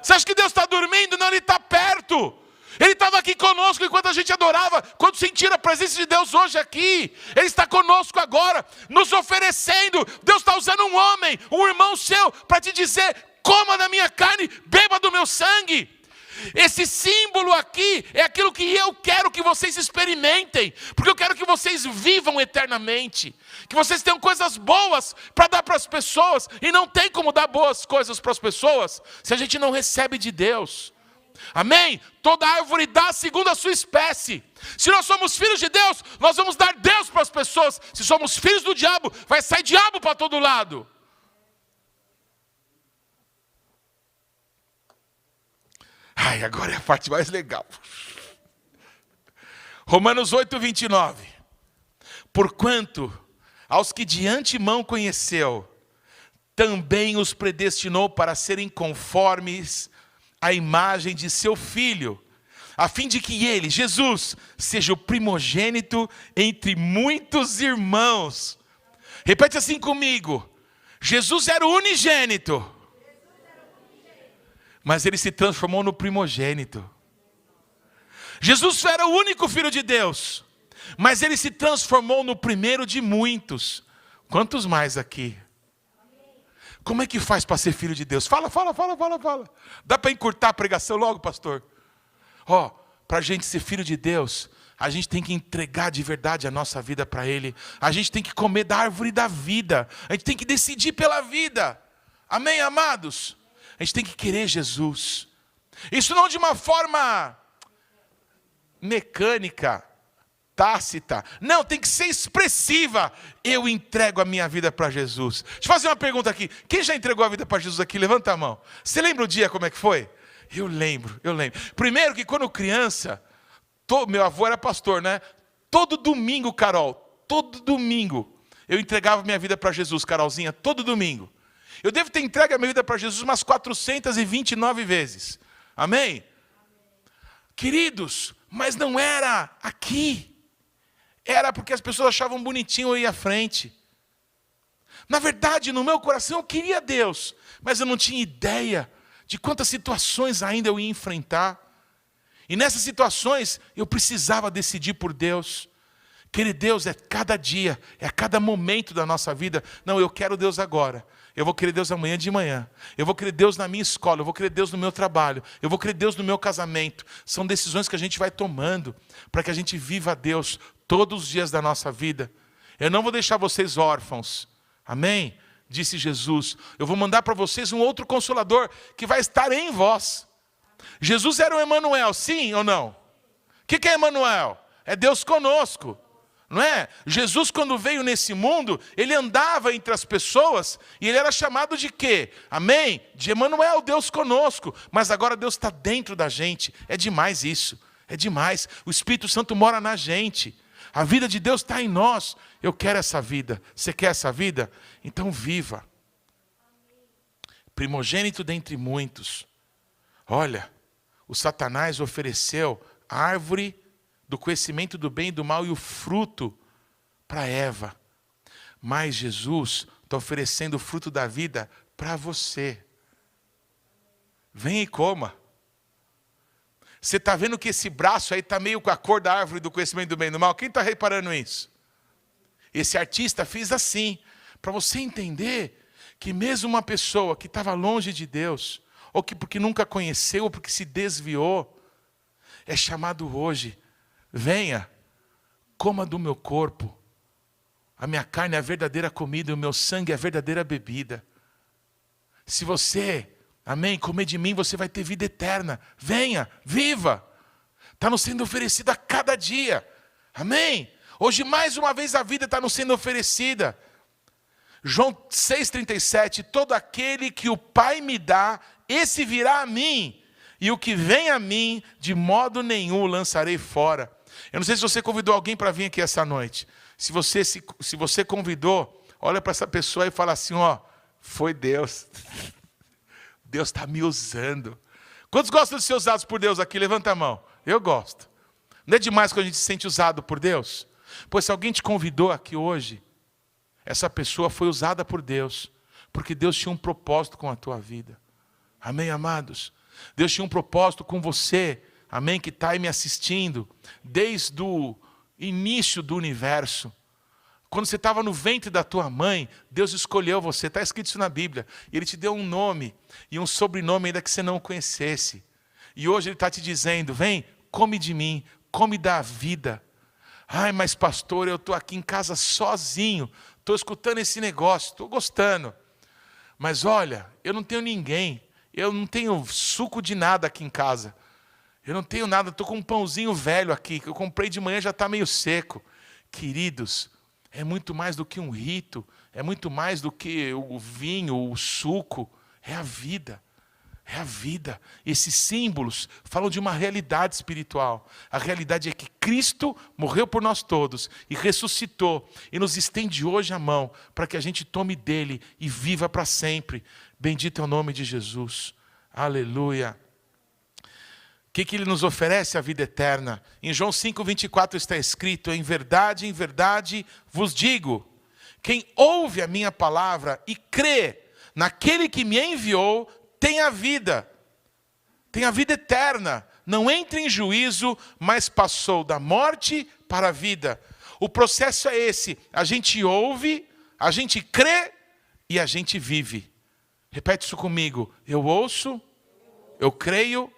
Você acha que Deus está dormindo? Não, Ele está perto. Ele estava aqui conosco enquanto a gente adorava. Quando sentir a presença de Deus hoje aqui, Ele está conosco agora, nos oferecendo. Deus está usando um homem, um irmão seu, para te dizer: coma da minha carne, beba do meu sangue. Esse símbolo aqui é aquilo que eu quero que vocês experimentem, porque eu quero que vocês vivam eternamente, que vocês tenham coisas boas para dar para as pessoas. E não tem como dar boas coisas para as pessoas se a gente não recebe de Deus. Amém? Toda árvore dá segundo a sua espécie. Se nós somos filhos de Deus, nós vamos dar Deus para as pessoas. Se somos filhos do diabo, vai sair diabo para todo lado. Ai, agora é a parte mais legal. Romanos 8, 29. Porquanto aos que de antemão conheceu, também os predestinou para serem conformes à imagem de seu Filho, a fim de que ele, Jesus, seja o primogênito entre muitos irmãos. Repete assim comigo: Jesus era o unigênito, mas ele se transformou no primogênito. Jesus era o único Filho de Deus, mas ele se transformou no primeiro de muitos. Quantos mais aqui? Como é que faz para ser filho de Deus? Fala. Dá para encurtar a pregação logo, pastor? Para a gente ser filho de Deus, a gente tem que entregar de verdade a nossa vida para Ele. A gente tem que comer da árvore da vida. A gente tem que decidir pela vida. Amém, amados? A gente tem que querer Jesus. Isso não de uma forma mecânica, tácita. Não, tem que ser expressiva. Eu entrego a minha vida para Jesus. Deixa eu fazer uma pergunta aqui. Quem já entregou a vida para Jesus aqui? Levanta a mão. Você lembra o dia como é que foi? Eu lembro. Primeiro que quando criança, meu avô era pastor, né? Todo domingo, Carol, todo domingo, eu entregava minha vida para Jesus, Carolzinha, todo domingo. Eu devo ter entregue a minha vida para Jesus umas 429 vezes. Amém? Queridos, mas não era aqui. Era porque as pessoas achavam bonitinho eu ir à frente. Na verdade, no meu coração eu queria Deus, mas eu não tinha ideia de quantas situações ainda eu ia enfrentar. E nessas situações eu precisava decidir por Deus. Querer Deus é cada dia, é a cada momento da nossa vida. Não, eu quero Deus agora. Eu vou querer Deus amanhã de manhã. Eu vou querer Deus na minha escola. Eu vou querer Deus no meu trabalho. Eu vou querer Deus no meu casamento. São decisões que a gente vai tomando para que a gente viva a Deus todos os dias da nossa vida. Eu não vou deixar vocês órfãos. Amém? Disse Jesus. Eu vou mandar para vocês um outro Consolador que vai estar em vós. Jesus era o Emanuel, sim ou não? O que é Emanuel? É Deus conosco. Não é? Jesus, quando veio nesse mundo, ele andava entre as pessoas e ele era chamado de quê? Amém? De Emanuel, Deus conosco. Mas agora Deus está dentro da gente. É demais isso. É demais. O Espírito Santo mora na gente. A vida de Deus está em nós. Eu quero essa vida. Você quer essa vida? Então viva. Primogênito dentre muitos. Olha, o Satanás ofereceu a árvore do conhecimento do bem e do mal e o fruto para Eva. Mas Jesus está oferecendo o fruto da vida para você. Vem e coma. Você está vendo que esse braço aí está meio com a cor da árvore do conhecimento do bem e do mal? Quem está reparando isso? Esse artista fez assim, para você entender que mesmo uma pessoa que estava longe de Deus, ou que porque nunca conheceu, ou porque se desviou, é chamado hoje. Venha, coma do meu corpo. A minha carne é a verdadeira comida, e o meu sangue é a verdadeira bebida. Se você, amém, comer de mim, você vai ter vida eterna. Venha, viva. Está nos sendo oferecido a cada dia. Amém? Hoje, mais uma vez, a vida está nos sendo oferecida. João 6,37, todo aquele que o Pai me dá, esse virá a mim. E o que vem a mim, de modo nenhum o lançarei fora. Eu não sei se você convidou alguém para vir aqui essa noite. Se você convidou, olha para essa pessoa e fala assim, ó, foi Deus. Deus está me usando. Quantos gostam de ser usados por Deus aqui? Levanta a mão. Eu gosto. Não é demais quando a gente se sente usado por Deus? Pois se alguém te convidou aqui hoje, essa pessoa foi usada por Deus, porque Deus tinha um propósito com a tua vida. Amém, amados? Deus tinha um propósito com você, amém, que está aí me assistindo, desde o início do universo. Quando você estava no ventre da tua mãe, Deus escolheu você, está escrito isso na Bíblia. E Ele te deu um nome e um sobrenome ainda que você não conhecesse. E hoje Ele está te dizendo, vem, come de mim, come da vida. Ai, mas pastor, eu estou aqui em casa sozinho, estou escutando esse negócio, estou gostando. Mas olha, eu não tenho ninguém, eu não tenho suco de nada aqui em casa. Eu não tenho nada, estou com um pãozinho velho aqui, que eu comprei de manhã, já está meio seco. Queridos, é muito mais do que um rito, é muito mais do que o vinho, o suco, é a vida. É a vida. Esses símbolos falam de uma realidade espiritual. A realidade é que Cristo morreu por nós todos e ressuscitou e nos estende hoje a mão para que a gente tome dele e viva para sempre. Bendito é o nome de Jesus. Aleluia. O que ele nos oferece? A vida eterna. Em João 5,24 está escrito, em verdade vos digo, quem ouve a minha palavra e crê naquele que me enviou, tem a vida eterna, não entra em juízo, mas passou da morte para a vida. O processo é esse, a gente ouve, a gente crê e a gente vive. Repete isso comigo, eu ouço, eu creio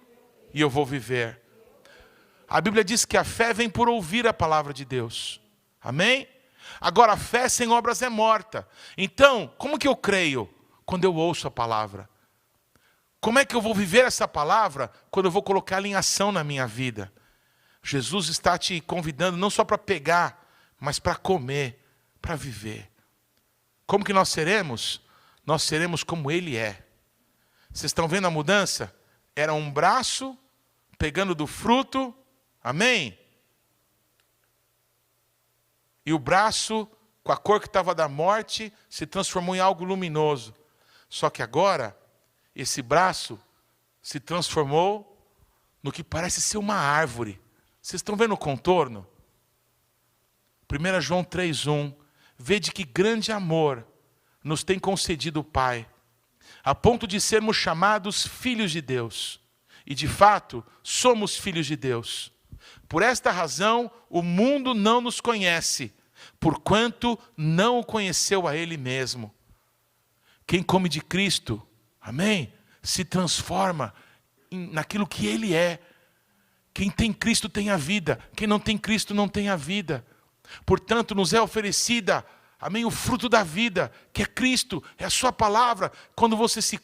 e eu vou viver. a Bíblia diz que a fé vem por ouvir a palavra de Deus. Amém? Agora, a fé sem obras é morta. Então, como que eu creio? Quando eu ouço a palavra. Como é que eu vou viver essa palavra? Quando eu vou colocá-la em ação na minha vida. Jesus está te convidando não só para pegar, mas para comer, para viver. Como que nós seremos? Nós seremos como Ele é. Vocês estão vendo a mudança? Era um braço pegando do fruto, amém? E o braço, com a cor que estava da morte, se transformou em algo luminoso. Só que agora, esse braço se transformou no que parece ser uma árvore. Vocês estão vendo o contorno? 1 João 3,1. Vede que grande amor nos tem concedido o Pai, a ponto de sermos chamados filhos de Deus. E de fato, somos filhos de Deus. Por esta razão, o mundo não nos conhece, porquanto não o conheceu a Ele mesmo. Quem come de Cristo, amém? Se transforma naquilo que Ele é. Quem tem Cristo tem a vida. Quem não tem Cristo não tem a vida. Portanto, nos é oferecida, amém, o fruto da vida, que é Cristo, é a sua palavra. Quando você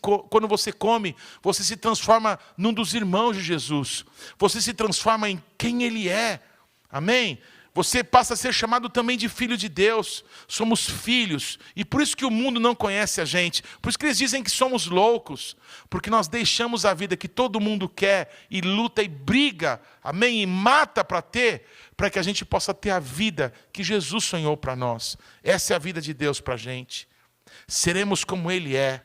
come, você se transforma num dos irmãos de Jesus. Você se transforma em quem Ele é. Amém? Você passa a ser chamado também de filho de Deus. Somos filhos. E por isso que o mundo não conhece a gente. Por isso que eles dizem que somos loucos. Porque nós deixamos a vida que todo mundo quer e luta e briga, amém? E mata para ter, para que a gente possa ter a vida que Jesus sonhou para nós. Essa é a vida de Deus para a gente. Seremos como Ele é.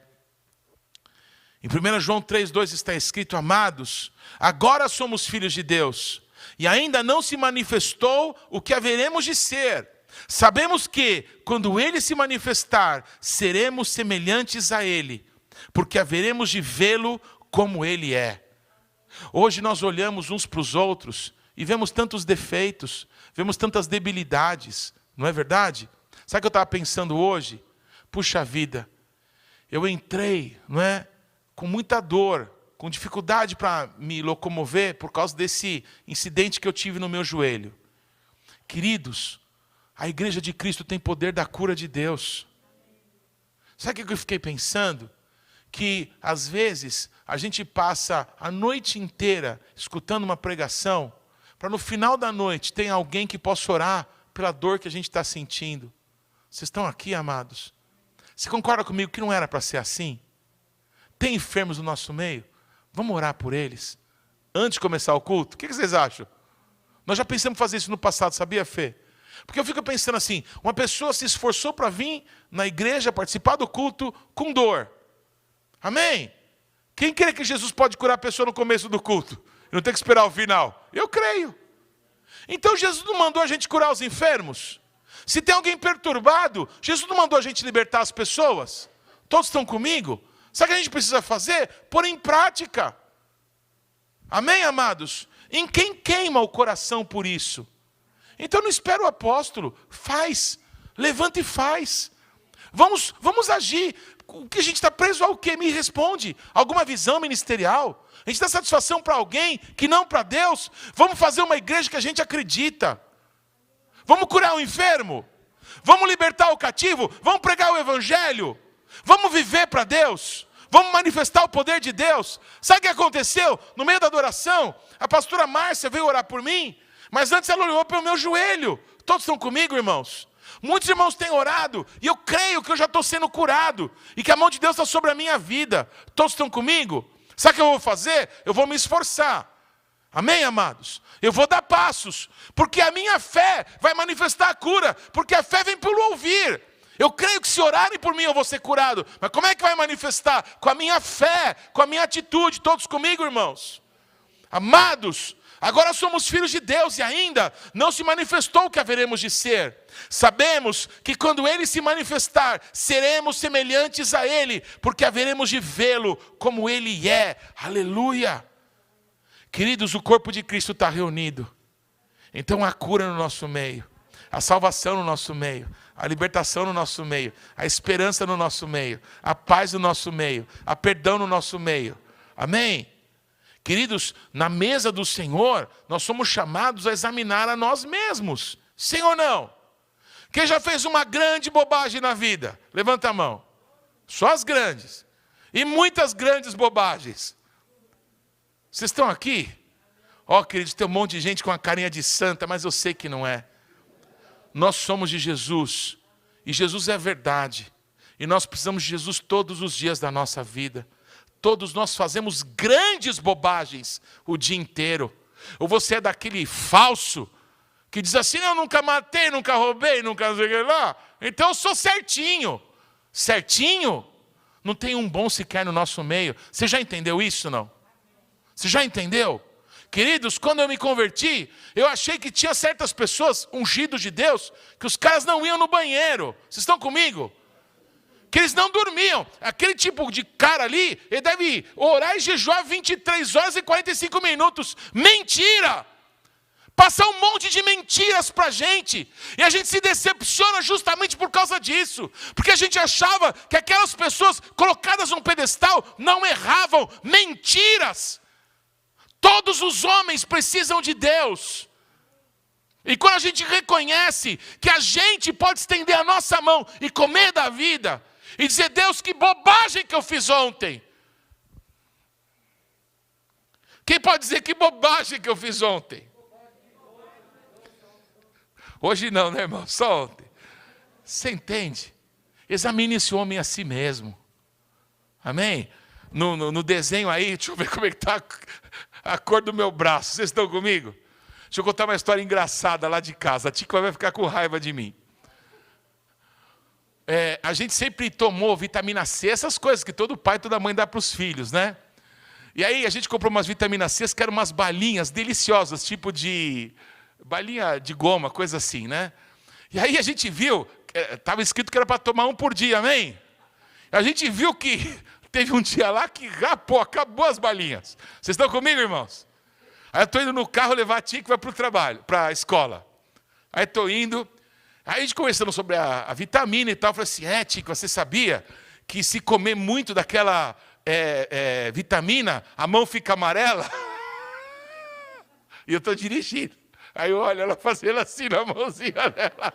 Em 1 João 3,2 está escrito: amados, agora somos filhos de Deus. E ainda não se manifestou o que haveremos de ser. Sabemos que, quando Ele se manifestar, seremos semelhantes a Ele, porque haveremos de vê-lo como Ele é. Hoje nós olhamos uns para os outros e vemos tantos defeitos, vemos tantas debilidades, não é verdade? Sabe o que eu estava pensando hoje? Puxa vida, eu entrei, não é, com muita dor, com dificuldade para me locomover por causa desse incidente que eu tive no meu joelho. Queridos, a igreja de Cristo tem poder da cura de Deus. Sabe o que eu fiquei pensando? Que às vezes a gente passa a noite inteira escutando uma pregação, para no final da noite ter alguém que possa orar pela dor que a gente está sentindo. Vocês estão aqui, amados? Você concorda comigo que não era para ser assim? Tem enfermos no nosso meio? Vamos orar por eles, antes de começar o culto? O que vocês acham? Nós já pensamos em fazer isso no passado, sabia, Fê? Porque eu fico pensando assim, uma pessoa se esforçou para vir na igreja, participar do culto, com dor. Amém? Quem crê que Jesus pode curar a pessoa no começo do culto? Não tem que esperar o final. Eu creio. Então Jesus não mandou a gente curar os enfermos? Se tem alguém perturbado, Jesus não mandou a gente libertar as pessoas? Todos estão comigo? Sabe o que a gente precisa fazer? Pôr em prática. Amém, amados? Em quem queima o coração por isso? Então não espera o apóstolo. Faz. Levanta e faz. Vamos agir. O que a gente está preso ao quê? Me responde. Alguma visão ministerial? A gente dá satisfação para alguém que não para Deus? Vamos fazer uma igreja que a gente acredita. Vamos curar o enfermo. Vamos libertar o cativo. Vamos pregar o evangelho. Vamos viver para Deus. Vamos manifestar o poder de Deus. Sabe o que aconteceu? No meio da adoração, a pastora Márcia veio orar por mim, mas antes ela orou pelo meu joelho. Todos estão comigo, irmãos? Muitos irmãos têm orado, e eu creio que eu já estou sendo curado, e que a mão de Deus está sobre a minha vida. Todos estão comigo? Sabe o que eu vou fazer? Eu vou me esforçar. Amém, amados? Eu vou dar passos, porque a minha fé vai manifestar a cura, porque a fé vem pelo ouvir. Eu creio que se orarem por mim eu vou ser curado. Mas como é que vai manifestar? Com a minha fé, com a minha atitude. Todos comigo, irmãos? Amados, agora somos filhos de Deus e ainda não se manifestou o que haveremos de ser. Sabemos que quando Ele se manifestar, seremos semelhantes a Ele, porque haveremos de vê-lo como Ele é. Aleluia! Queridos, o corpo de Cristo está reunido. Então há cura no nosso meio, a salvação no nosso meio, a libertação no nosso meio, a esperança no nosso meio, a paz no nosso meio, a perdão no nosso meio. Amém? Queridos, na mesa do Senhor, nós somos chamados a examinar a nós mesmos. Sim ou não? Quem já fez uma grande bobagem na vida? Levanta a mão. Só as grandes. E muitas grandes bobagens. Vocês estão aqui? Ó, queridos, tem um monte de gente com a carinha de santa, mas eu sei que não é. Nós somos de Jesus. E Jesus é a verdade. E nós precisamos de Jesus todos os dias da nossa vida. Todos nós fazemos grandes bobagens o dia inteiro. Ou você é daquele falso que diz assim, eu nunca matei, nunca roubei, nunca sei o que lá. Então eu sou certinho. Certinho? Não tem um bom sequer no nosso meio. Você já entendeu isso, não? Você já entendeu? Queridos, quando eu me converti, eu achei que tinha certas pessoas, ungidos de Deus, que os caras não iam no banheiro. Vocês estão comigo? Que eles não dormiam. Aquele tipo de cara ali, ele deve orar e jejuar 23 horas e 45 minutos. Mentira! Passar um monte de mentiras para a gente. E a gente se decepciona justamente por causa disso. Porque a gente achava que aquelas pessoas colocadas num pedestal não erravam. Mentiras! Todos os homens precisam de Deus. E quando a gente reconhece que a gente pode estender a nossa mão e comer da vida, e dizer, Deus, que bobagem que eu fiz ontem. Quem pode dizer que bobagem que eu fiz ontem? Hoje não, né, irmão? Só ontem. Você entende? Examine esse homem a si mesmo. Amém? No desenho aí, deixa eu ver como é que está a cor do meu braço. Vocês estão comigo? Deixa eu contar uma história engraçada lá de casa. A Tica vai ficar com raiva de mim. A gente sempre tomou vitamina C, essas coisas que todo pai e toda mãe dá para os filhos, né? E aí a gente comprou umas vitaminas C, que eram umas balinhas deliciosas, tipo de balinha de goma, coisa assim, né? E aí a gente viu, estava escrito que era para tomar um por dia, amém? A gente viu que teve um dia lá que acabou as balinhas. Vocês estão comigo, irmãos? Aí eu estou indo no carro levar a tia que vai para o trabalho, para a escola. Aí estou indo, aí a gente conversando sobre a vitamina e tal, eu falei assim, Tico, você sabia que se comer muito daquela vitamina, a mão fica amarela? E eu estou dirigindo. Aí eu olho ela fazendo assim na mãozinha dela.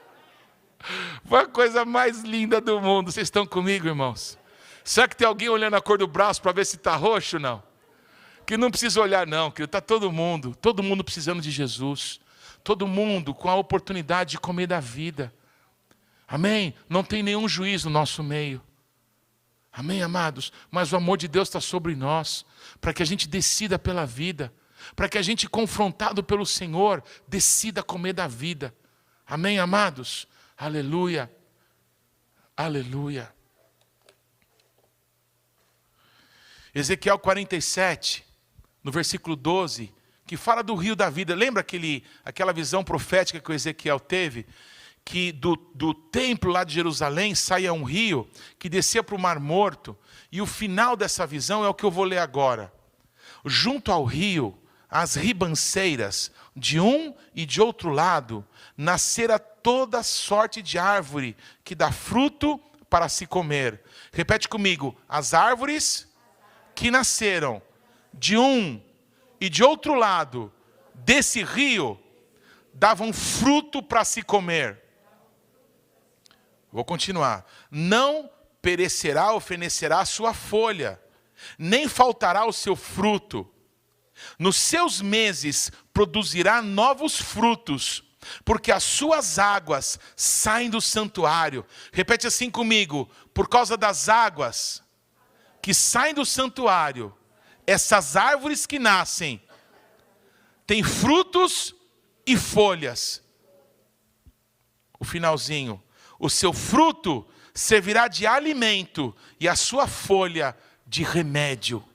Foi a coisa mais linda do mundo. Vocês estão comigo, irmãos? Será que tem alguém olhando a cor do braço para ver se está roxo ou não? Que não precisa olhar não, que está todo mundo precisando de Jesus. Todo mundo com a oportunidade de comer da vida. Amém? Não tem nenhum juiz no nosso meio. Amém, amados? Mas o amor de Deus está sobre nós, para que a gente decida pela vida, para que a gente, confrontado pelo Senhor, decida comer da vida. Amém, amados? Aleluia. Aleluia. Ezequiel 47, no versículo 12, que fala do rio da vida. Lembra aquela visão profética que o Ezequiel teve? Que do templo lá de Jerusalém saía um rio que descia para o Mar Morto. E o final dessa visão é o que eu vou ler agora. Junto ao rio, as ribanceiras, de um e de outro lado, nascera toda sorte de árvore que dá fruto para se comer. Repete comigo, as árvores que nasceram de um e de outro lado desse rio, davam fruto para se comer. Vou continuar. Não perecerá ou fenecerá a sua folha, nem faltará o seu fruto. Nos seus meses produzirá novos frutos, porque as suas águas saem do santuário. Repete assim comigo, por causa das águas que saem do santuário, essas árvores que nascem, têm frutos e folhas. O finalzinho. O seu fruto servirá de alimento e a sua folha de remédio.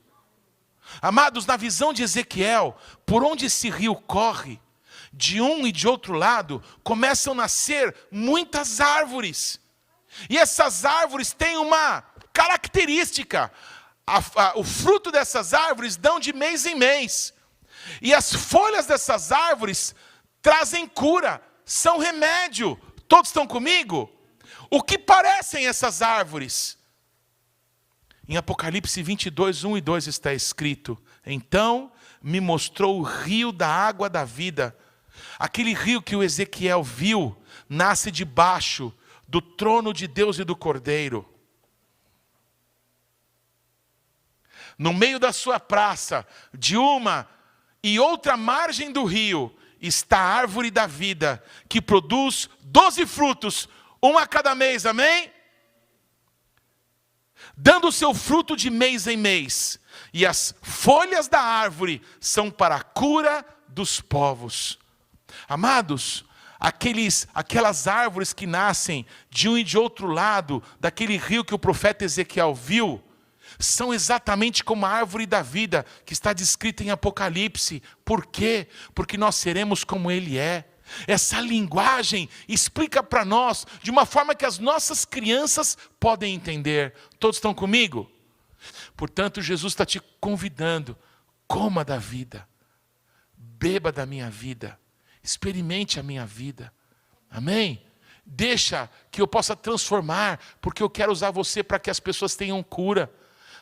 Amados, na visão de Ezequiel, por onde esse rio corre, de um e de outro lado, começam a nascer muitas árvores. E essas árvores têm uma característica. O fruto dessas árvores dão de mês em mês. E as folhas dessas árvores trazem cura, são remédio. Todos estão comigo? O que parecem essas árvores? Em Apocalipse 22, 1 e 2 está escrito: então me mostrou o rio da água da vida. Aquele rio que o Ezequiel viu, nasce debaixo do trono de Deus e do Cordeiro. No meio da sua praça, de uma e outra margem do rio, está a árvore da vida, que produz 12 frutos, um a cada mês, amém? Dando o seu fruto de mês em mês. E as folhas da árvore são para a cura dos povos. Amados, aquelas árvores que nascem de um e de outro lado, daquele rio que o profeta Ezequiel viu, são exatamente como a árvore da vida, que está descrita em Apocalipse. Por quê? Porque nós seremos como Ele é. Essa linguagem explica para nós, de uma forma que as nossas crianças podem entender. Todos estão comigo? Portanto, Jesus está te convidando, coma da vida, beba da minha vida, experimente a minha vida, amém? Deixa que eu possa transformar, porque eu quero usar você para que as pessoas tenham cura.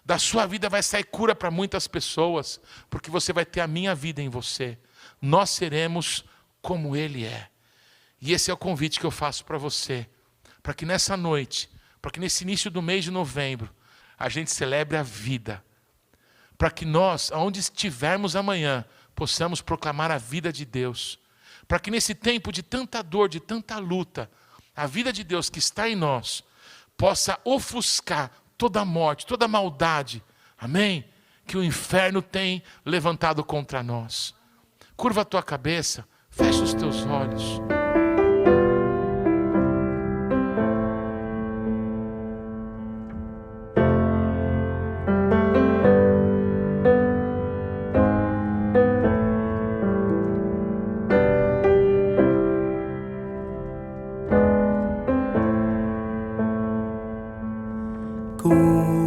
Da sua vida vai sair cura para muitas pessoas, porque você vai ter a minha vida em você. Nós seremos como Ele é. E esse é o convite que eu faço para você, para que nessa noite, para que nesse início do mês de novembro, a gente celebre a vida, para que nós, aonde estivermos amanhã, possamos proclamar a vida de Deus, para que nesse tempo de tanta dor, de tanta luta, a vida de Deus que está em nós, possa ofuscar toda a morte, toda a maldade, amém? Que o inferno tem levantado contra nós. Curva a tua cabeça, fecha os teus olhos. Cura